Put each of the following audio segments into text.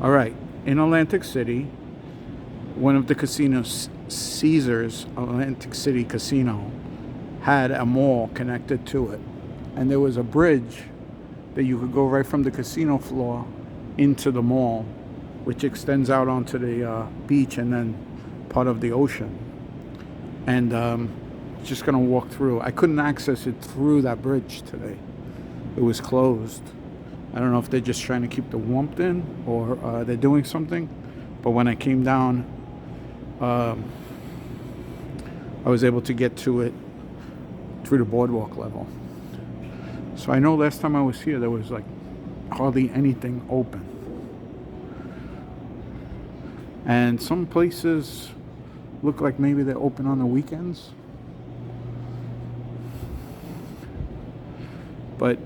All right, in Atlantic City, one of the casinos, Caesars Atlantic City Casino, had a mall connected to it. And there was a bridge that you could go right from the casino floor into the mall, which extends out onto the beach and then part of the ocean. And just gonna walk through. I couldn't access it through that bridge today. It was closed. I don't know if they're just trying to keep the warmth in or they're doing something. But when I came down, I was able to get to it through the boardwalk level. So I know last time I was here, there was like hardly anything open. And some places look like maybe they're open on the weekends. But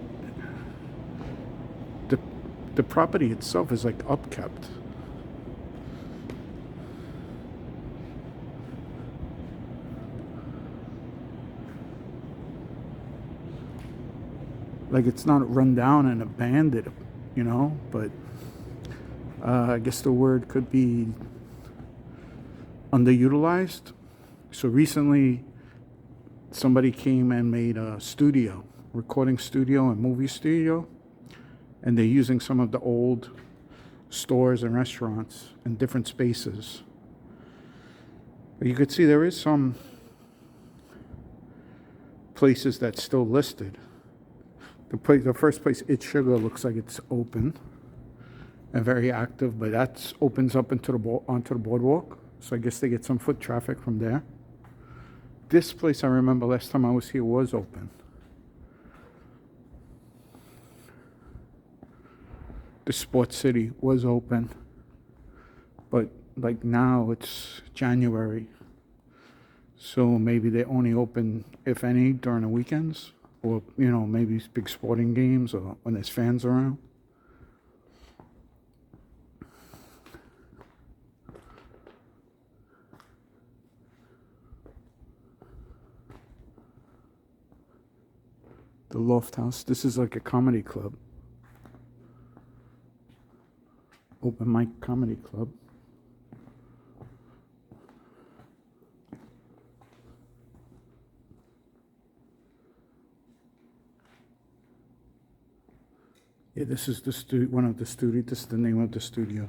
the property itself is like upkept. Like it's not run down and abandoned, but I guess the word could be underutilized. So recently, somebody came and made a studio, recording studio and movie studio, and they're using some of the old stores and restaurants in different spaces. But you could see there is some places that's still listed. The first place, It's Sugar, looks like it's open and very active, but that opens up onto the boardwalk. So I guess they get some foot traffic from there. This place, I remember last time I was here, was open. The Sports City was open, but like now it's January, so maybe they only open, if any, during the weekends, or maybe big sporting games or when there's fans around. The Loft House. This is like a comedy club. Open mic comedy club. Yeah, this is one of the studio. This is the name of the studio.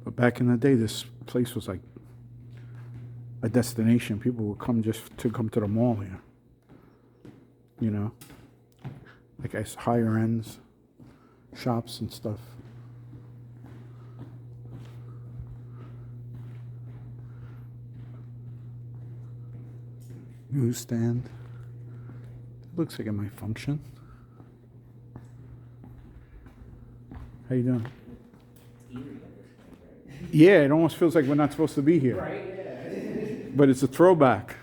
But back in the day, this place was like a destination. People would come just to come to the mall here. Like as higher ends, shops and stuff. Newsstand. It looks like it might function. How you doing? Yeah, it almost feels like we're not supposed to be here. Right, yeah. But it's a throwback.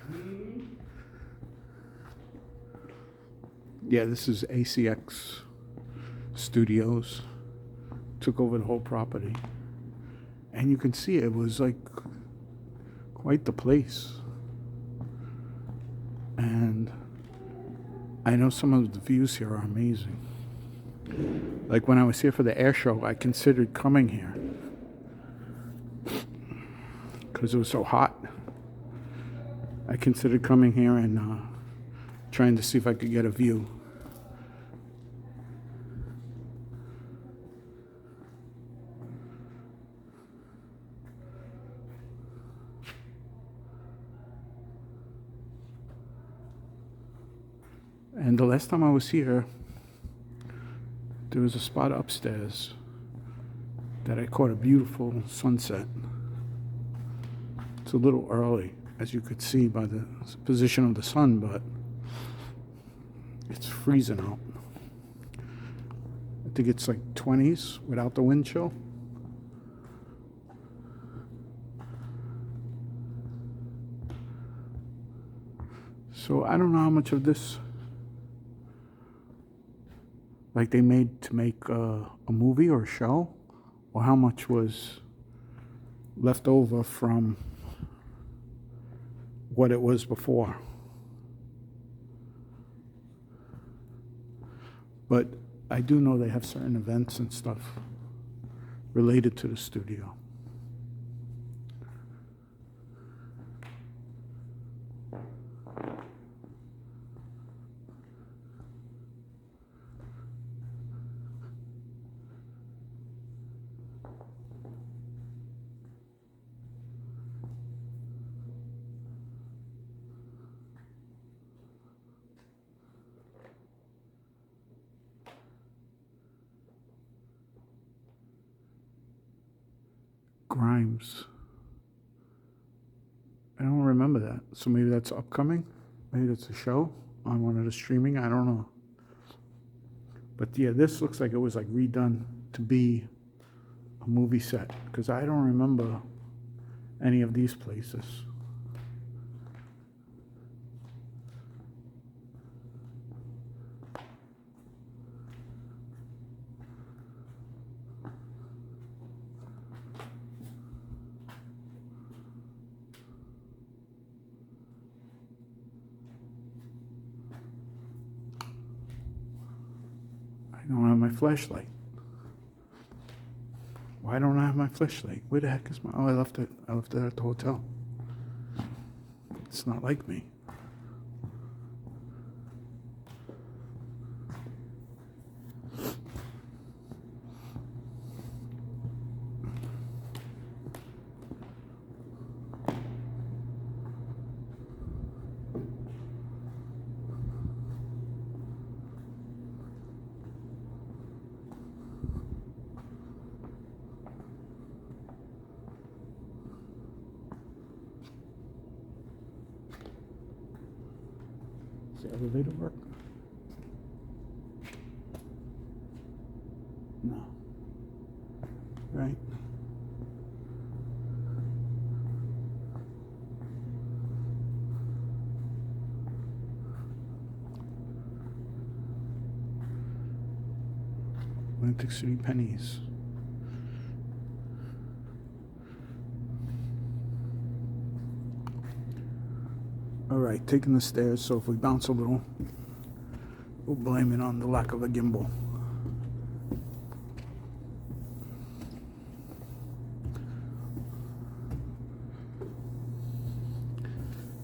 Yeah, this is ACX Studios. Took over the whole property. And you can see it was like quite the place. And I know some of the views here are amazing. Like when I was here for the air show, I considered coming here because it was so hot. I considered coming here and trying to see if I could get a view. And the last time I was here, there was a spot upstairs that I caught a beautiful sunset. It's a little early, as you could see by the position of the sun, but it's freezing out. I think it's like 20s without the wind chill. So I don't know how much of this they made to make a movie or a show, or how much was left over from what it was before. But I do know they have certain events and stuff related to the studio. Grimes. I don't remember that. So maybe that's upcoming. Maybe that's a show on one of the streaming. I don't know. But yeah, this looks like it was like redone to be a movie set, because I don't remember any of these places. I don't have my flashlight. Why don't I have my flashlight? Where the heck is my... Oh, I left it. I left it at the hotel. It's not like me. Does the elevator work? No. Right? Atlantic City pennies. All right, taking the stairs, so if we bounce a little, we'll blame it on the lack of a gimbal.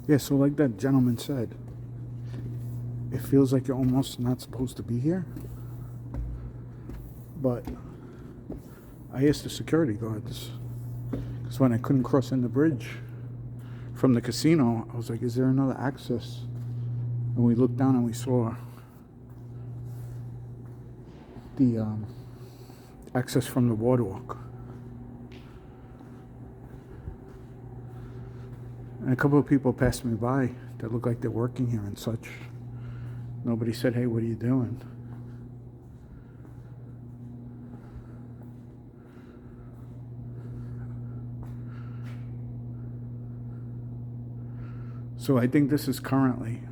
Yeah, so like that gentleman said, it feels like you're almost not supposed to be here. But I asked the security guards, because when I couldn't cross in the bridge from the casino, I was like, is there another access? And we looked down and we saw the access from the boardwalk. And a couple of people passed me by that looked like they're working here and such. Nobody said, hey, what are you doing? So I think this is currently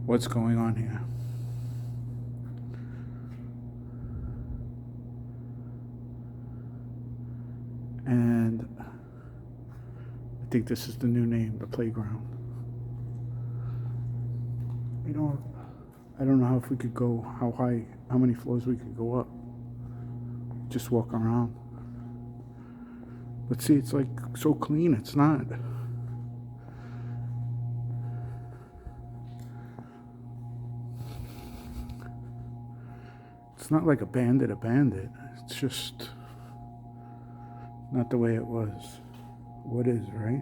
what's going on here. And I think this is the new name, the playground. I don't know how if we could go, how high, how many floors we could go up. Just walk around. But see, it's like so clean, it's not. It's not like abandoned. It's just not the way it was. What is, right?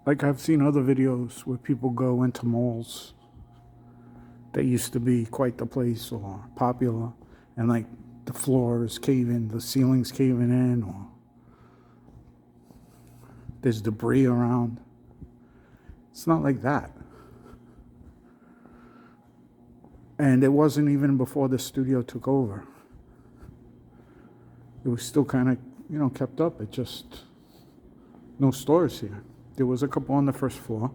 Like I've seen other videos where people go into malls that used to be quite the place or popular, and like the floor is caving, the ceiling's caving in, or there's debris around. It's not like that. And it wasn't even before the studio took over. It was still kind of, kept up. It just, no stores here. There was a couple on the first floor.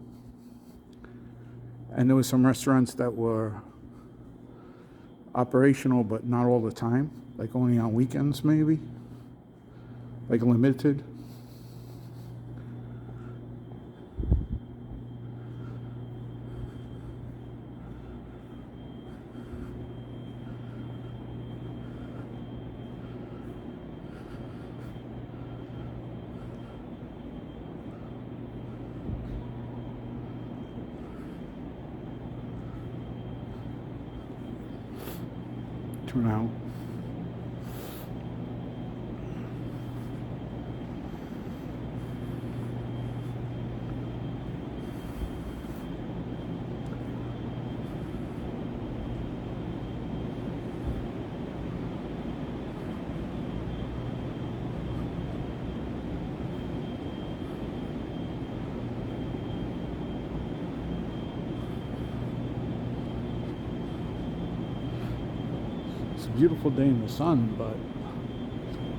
And there was some restaurants that were operational, but not all the time. Like only on weekends, maybe. Like limited. Turn out. It's a beautiful day in the sun, but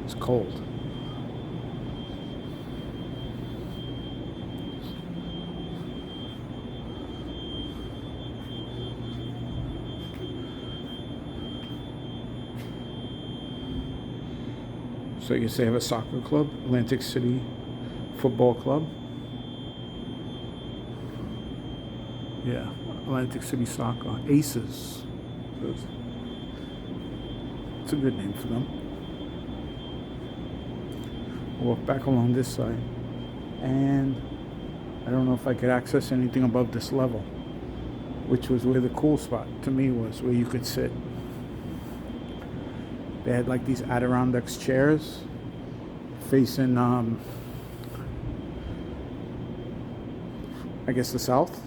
it's cold. So you say have a soccer club, Atlantic City Football Club. Yeah, Atlantic City Soccer, Aces. It's a good name for them. Walk back along this side, and I don't know if I could access anything above this level, which was where the cool spot to me was, where you could sit. They had like these Adirondacks chairs facing, I guess the south,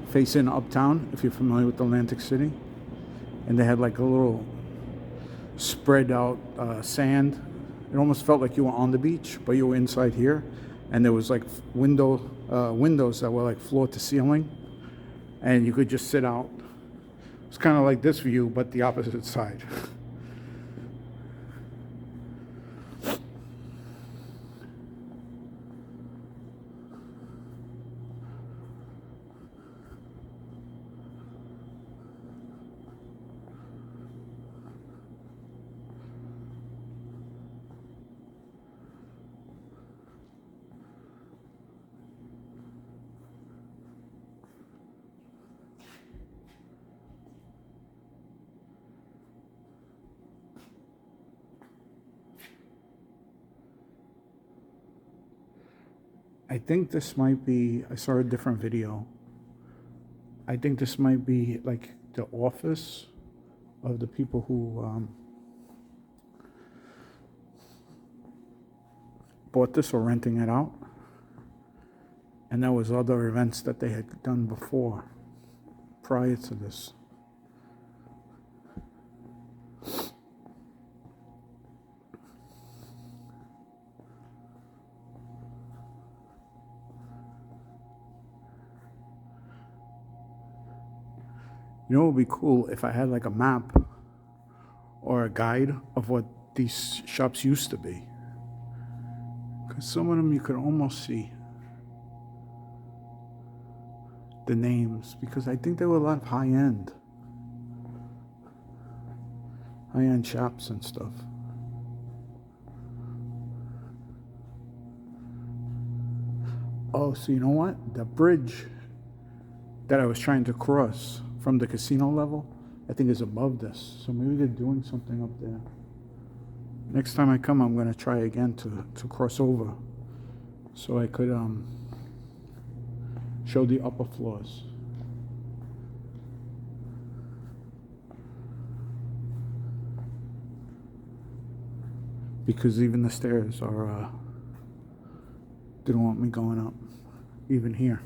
facing uptown, if you're familiar with Atlantic City. And they had like a little spread out sand. It almost felt like you were on the beach, but you were inside here. And there was like windows that were like floor to ceiling, and you could just sit out. It's kind of like this view, but the opposite side. I think this might be, I saw a different video. I think this might be like the office of the people who bought this or renting it out. And there was other events that they had done before, prior to this. You know, it would be cool if I had like a map or a guide of what these shops used to be. Because some of them you could almost see the names, because I think there were a lot of high-end shops and stuff. Oh, so you know what? The bridge that I was trying to cross from the casino level, I think is above this. So maybe they're doing something up there. Next time I come, I'm going to try again to cross over, so I could show the upper floors. Because even the stairs are, didn't want me going up, even here.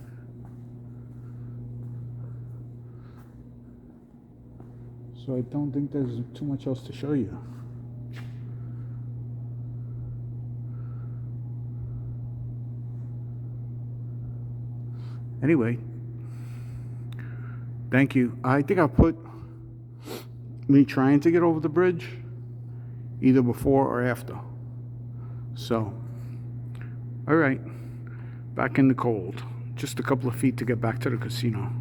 So I don't think there's too much else to show you. Anyway, thank you. I think I'll put me trying to get over the bridge either before or after. So, all right, back in the cold. Just a couple of feet to get back to the casino.